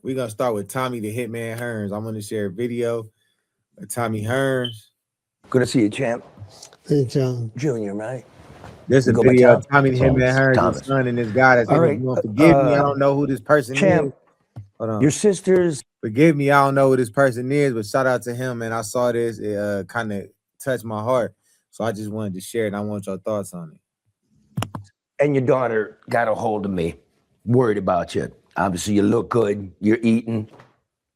We're gonna start with Tommy the Hitman Hearns. I'm gonna share a video of Tommy Hearns. Good to see you, champ. Hey, John. Junior, right? There's a You go by video of Tom? Tommy the Hitman Hearns, his Thomas. son, and this guy that's All in right, the room. Forgive me, I don't know who this person champ, is. Hold on. your sister's. Forgive me, I don't know who this person is, but shout out to him, man. I saw this, it kind of touched my heart. So I just wanted to share it, and I want your thoughts on it. And your daughter got a hold of me, worried about you. Obviously, you look good, you're eating,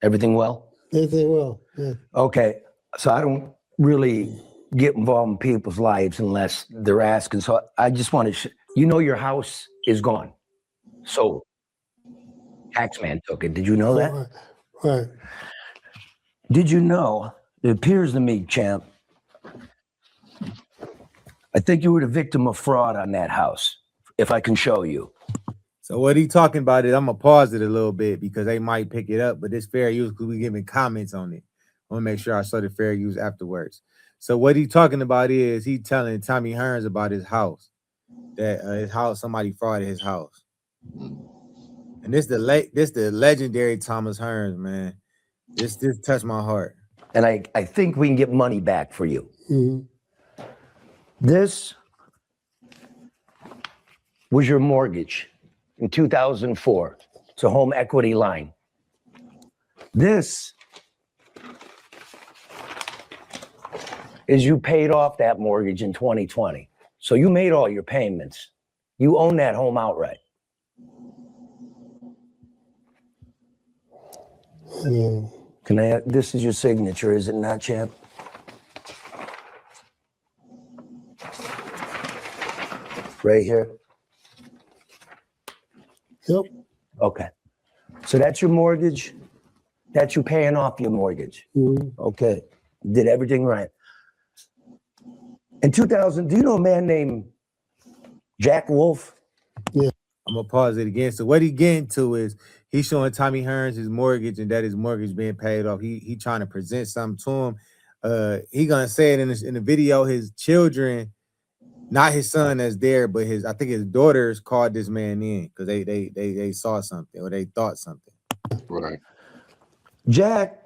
everything well? Everything well, yeah. Okay, so I don't really get involved in people's lives unless they're asking. So I just want to, you know your house is gone. So, Taxman took it. Did you know that? Right. Did you know, it appears to me, champ, I think you were the victim of fraud on that house, if I can show you. So what he talking about is, I'm gonna pause it a little bit because they might pick it up, but it's fair use because we giving comments on it. I want to make sure I show the fair use afterwards. So what he talking about is he telling Tommy Hearns about his house, that his house, somebody frauded his house. And this the legendary Thomas Hearns, man. This touched my heart. And I think we can get money back for you. Mm-hmm. This was your mortgage in 2004. It's a home equity line. This is you paid off that mortgage in 2020. So you made all your payments. You own that home outright. Yeah. Can I, this is your signature, is it not, champ? Right here? Yep. Okay. So that's your mortgage. That's you paying off your mortgage. Mm-hmm. Okay. Did everything right. In 2000, do you know a man named Jack Wolf? Yeah. I'm gonna pause it again. So what he getting to is he's showing Tommy Hearns his mortgage and that his mortgage being paid off. He trying to present something to him. He gonna say it in the video. His children, not his son that's there, but I think his daughters called this man in because they saw something or they thought something. Right. Jack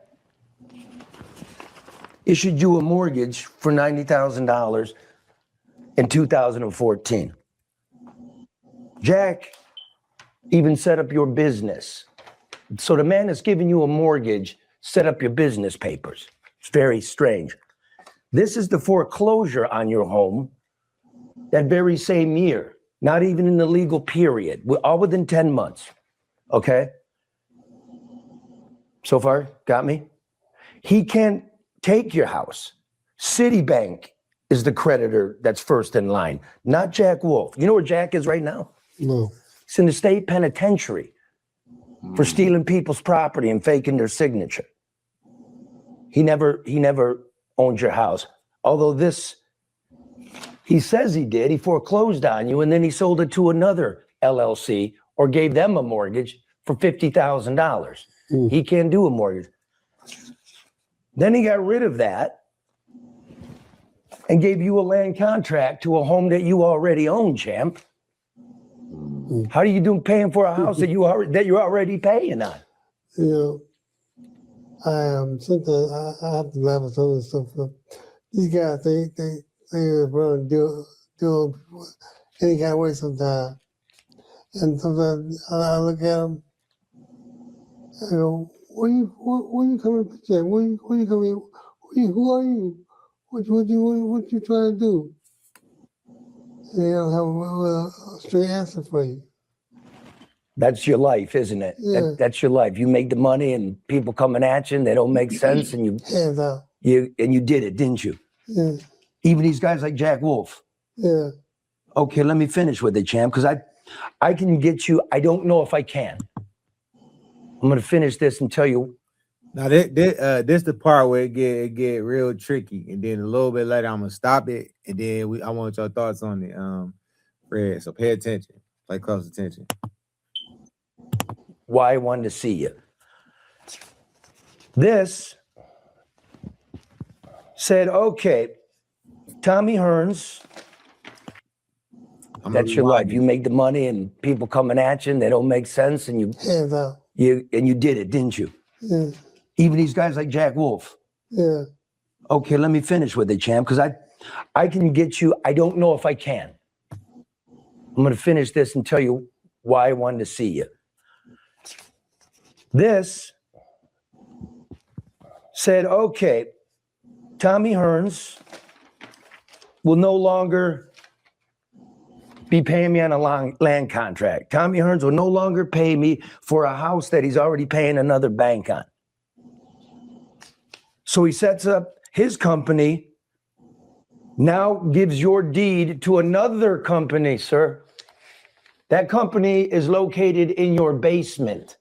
issued you a mortgage for $90,000 in 2014. Jack even set up your business. So the man that's giving you a mortgage set up your business papers. It's very strange. This is the foreclosure on your home that very same year, not even in the legal period. We're all within 10 months, okay? So far, got me? He can't take your house. Citibank is the creditor that's first in line, not Jack Wolf. You know where Jack is right now? No. He's in the state penitentiary for stealing people's property and faking their signature. He never owned your house. Although this, he says he did. He foreclosed on you and then he sold it to another LLC or gave them a mortgage for $50,000. He can't do a mortgage. Then he got rid of that and gave you a land contract to a home that you already own, champ. How do you do paying for a house that you're already paying on? You know, sometimes I have to laugh at some of the stuff. These guys, they run do any kind of way sometimes. And sometimes I look at them, I go, where you coming from, Jack? Where you coming? Who are you? What you trying to do? And they don't have a straight answer for you. That's your life, isn't it? Yeah. That's your life. You make the money and people coming at you and they don't make sense and Hands out. you did it, didn't you? Yeah. Even these guys like Jack Wolf. Yeah. Okay, let me finish with it, champ, because I can get you, I don't know if I can. I'm gonna finish this and tell you. Now this the part where it get real tricky, and then a little bit later I'm gonna stop it, and then I want your thoughts on it, Fred. So pay attention, pay close attention. Why I wanted to see you. This said, okay, Tommy Hearns, that's your life. You make the money and people coming at you and they don't make sense and you Hands out. You did it, didn't you? Yeah. Even these guys like Jack Wolf. Yeah. Okay, let me finish with it, champ, because I can get you. I don't know if I can. I'm going to finish this and tell you why I wanted to see you. This said, okay, Tommy Hearns will no longer be paying me on a land contract. Tommy Hearns will no longer pay me for a house that he's already paying another bank on. So he sets up his company, now gives your deed to another company, sir. That company is located in your basement.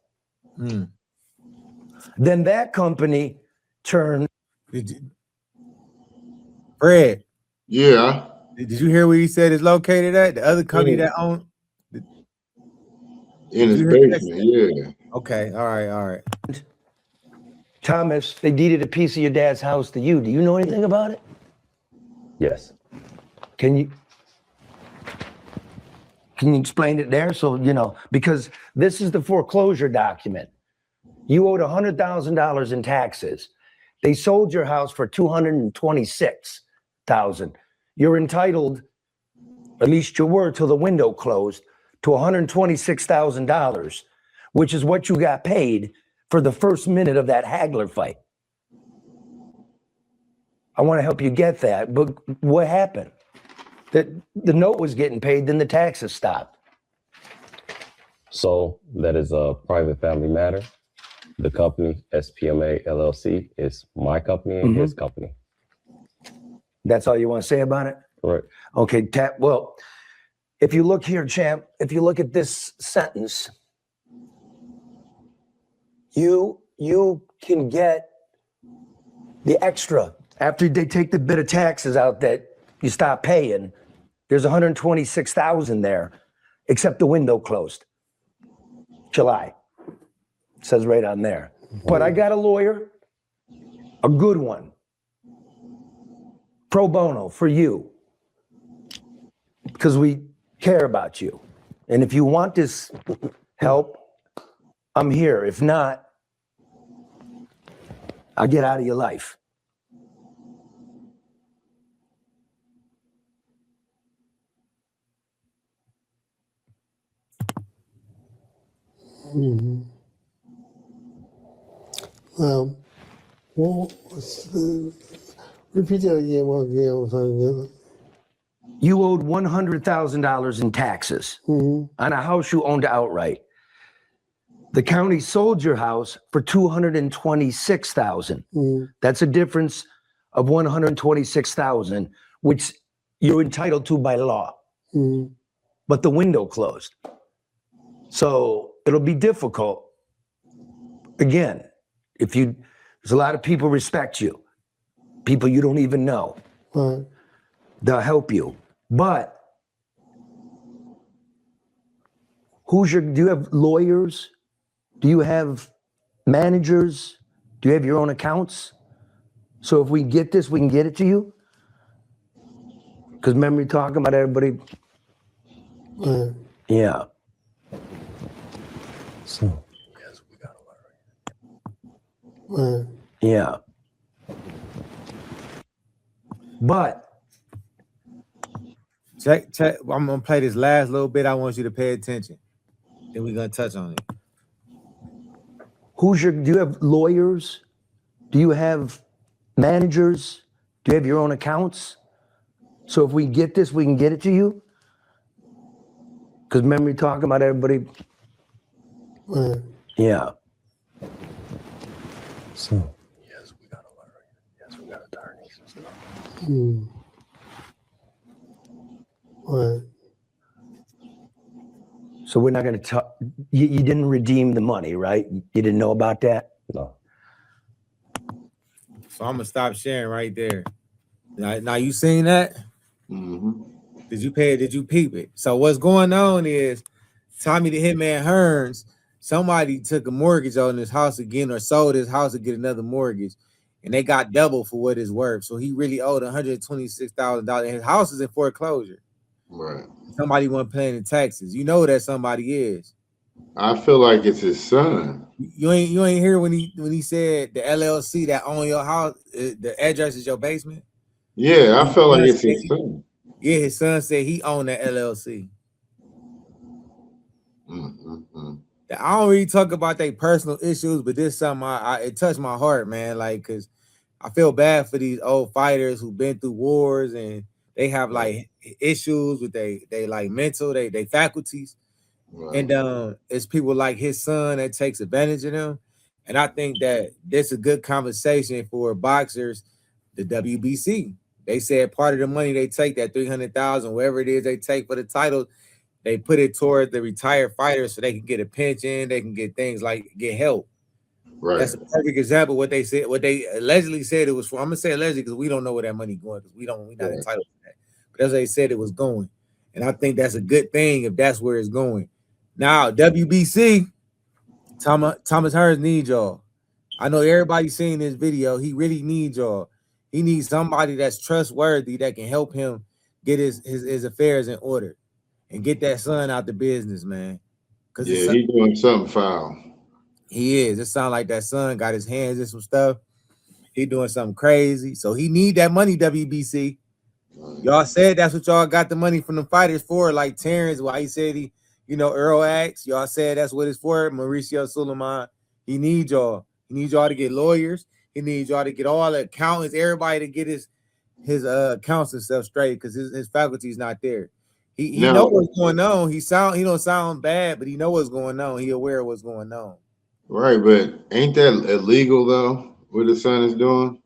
Then that company turned. Fred, Yeah. did you hear where he said it's located at? The other company that owned. In his you hear that? basement, yeah. Okay, all right. Thomas, they deeded a piece of your dad's house to you. Do you know anything about it? Yes. Can you explain it there? So, because this is the foreclosure document. You owed $100,000 in taxes. They sold your house for $226,000. You're entitled, at least you were till the window closed, to $126,000, which is what you got paid for the first minute of that haggler fight. I want to help you get that, but what happened? The note was getting paid, then the taxes stopped. So that is a private family matter. The company, SPMA LLC, is my company and his company. That's all you want to say about it? Correct. Okay, well, if you look here, champ, if you look at this sentence, you can get the extra. After they take the bit of taxes out that you stop paying, there's $126,000 there, except the window closed. July. It says right on there. But I got a lawyer, a good one, pro bono for you, because we care about you. And if you want this help, I'm here. If not, I'll get out of your life. Repeat that again. You owed $100,000 in taxes on a house you owned outright. The county sold your house for $226,000. That's a difference of $126,000, which you're entitled to by law. But the window closed. So it'll be difficult. Again, there's a lot of people respect you, people you don't even know. Right. They'll help you. But do you have lawyers? Do you have managers? Do you have your own accounts? So if we get this, we can get it to you? Because remember talking about everybody? Right. Yeah. So, yes, we got a lawyer. Right. Yeah. But Check. I'm gonna play this last little bit. I want you to pay attention. Then we're gonna touch on it. do you have lawyers? Do you have managers? Do you have your own accounts? So if we get this, we can get it to you? Because remember talking about everybody? Right. Yeah. So, yes, we got a lawyer. Yes, we got attorneys and stuff. Right. So we're not going to talk. You didn't redeem the money, right? You didn't know about that? No. So I'm gonna stop sharing right there. Now you seen that? Did you pay it? Did you peep it? So what's going on is Tommy the Hitman Hearns, somebody took a mortgage on his house again or sold his house to get another mortgage, and they got double for what it's worth. So he really owed $126,000. His house is in foreclosure. Right. Somebody wasn't paying the taxes. You know who that somebody is. I feel like it's his son. You ain't hear when he said the LLC that own your house, the address is your basement. Yeah, I His feel like son it's said his son. yeah, his son said he owned the LLC. I don't really talk about their personal issues, but this something it touched my heart, man. Like, cause I feel bad for these old fighters who've been through wars and they have like issues with they like mental, they faculties. Right. And it's people like his son that takes advantage of them. And I think that this is a good conversation for boxers, the WBC. They said part of the money they take, that 300,000, whatever it is they take for the title, they put it toward the retired fighters so they can get a pension, they can get things like get help. Right. That's a perfect example of what they said, what they allegedly said it was for. I'm gonna say allegedly because we don't know where that money going, because we're not entitled to that. But that's what they said it was going. And I think that's a good thing if that's where it's going. Now, WBC, Thomas Hearns needs y'all. I know everybody's seeing this video. He really needs y'all. He needs somebody that's trustworthy that can help him get his affairs in order and get that son out the business, man. Because yeah, he's doing something foul. He is. It sounds like that son got his hands in some stuff. He doing something crazy. So he need that money, WBC. Y'all said that's what y'all got the money from the fighters for, like Terrence, why he said Earl Axe. Y'all said that's what it's for. Mauricio Suleiman. He needs y'all. He needs y'all to get lawyers. He needs y'all to get all the accountants, everybody to get his accounts and stuff straight, because his faculty is not there. He know what's going on. He don't sound bad, but he know what's going on. He aware of what's going on. Right, but ain't that illegal though? What the son is doing?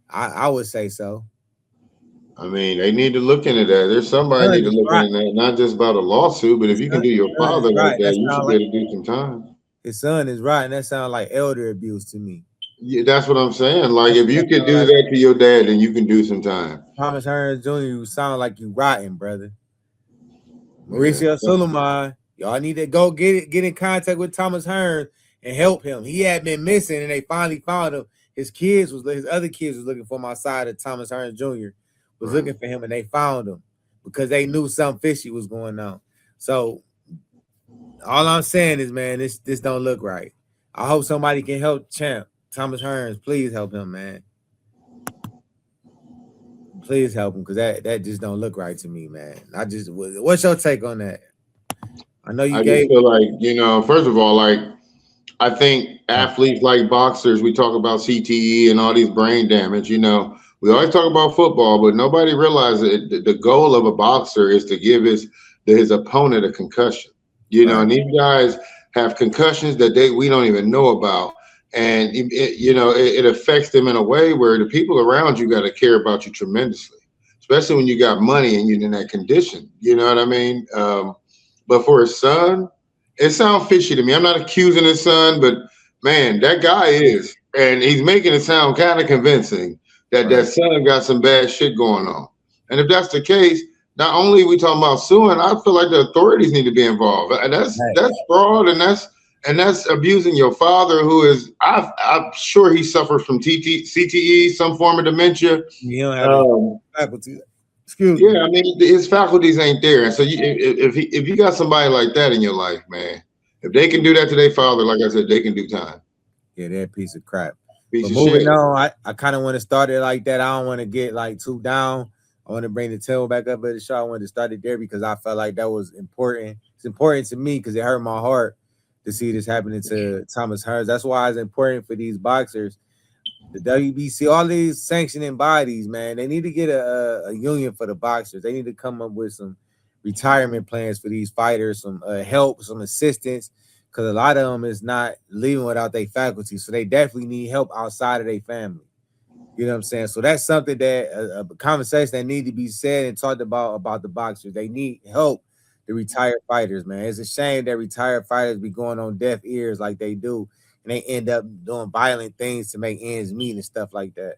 I would say so. I mean, they need to look into that. There's somebody need to look into that, not just about a lawsuit, but if you can do your father like that, you should be able to do some time. His son is right, and that sounds like elder abuse to me. Yeah, that's what I'm saying. Like, if you could do that to your dad, then you can do some time. Tommy Hearns Jr., you sound like you rotten, brother. Mauricio Suleiman, y'all need to go get in contact with Thomas Hearns and help him. He had been missing, and they finally found him. His other kids was looking for him outside of Thomas Hearns Jr. was looking for him, and they found him because they knew something fishy was going on. So all I'm saying is, man, this don't look right. I hope somebody can help Champ Thomas Hearns. Please help him, man. Please help him, because that just don't look right to me, man. What's your take on that? I know you just feel like, first of all, like, I think athletes like boxers, we talk about CTE and all these brain damage, we always talk about football, but nobody realizes the goal of a boxer is to give his opponent a concussion, and these guys have concussions that we don't even know about. And it affects them in a way where the people around you got to care about you tremendously, especially when you got money and you're in that condition. You know what I mean? But for his son, it sounds fishy to me. I'm not accusing his son, but man, that guy is, and he's making it sound kind of convincing that that son got some bad shit going on. And if that's the case, not only are we talking about suing, I feel like the authorities need to be involved. And that's fraud, and that's abusing your father, who is, I'm sure he suffers from CTE, some form of dementia. You don't have faculty. Excuse me. I mean, his faculties ain't there. And so if you got somebody like that in your life, man, if they can do that to their father, like I said, they can do time. Yeah, they're a piece of crap. But moving on, I kind of want to start it like that. I don't want to get like too down. I want to bring the table back up at the show. I wanted to start it there because I felt like that was important. It's important to me because it hurt my heart to see this happening to Thomas Hearns. That's why it's important for these boxers, the WBC, all these sanctioning bodies, man. They need to get a union for the boxers. They need to come up with some retirement plans for these fighters, some help, some assistance, because a lot of them is not leaving without their faculty. So they definitely need help outside of their family. You know what I'm saying? So that's something that a conversation that need to be said and talked about the boxers. They need help, the retired fighters, man. It's a shame that retired fighters be going on deaf ears like they do, and they end up doing violent things to make ends meet and stuff like that.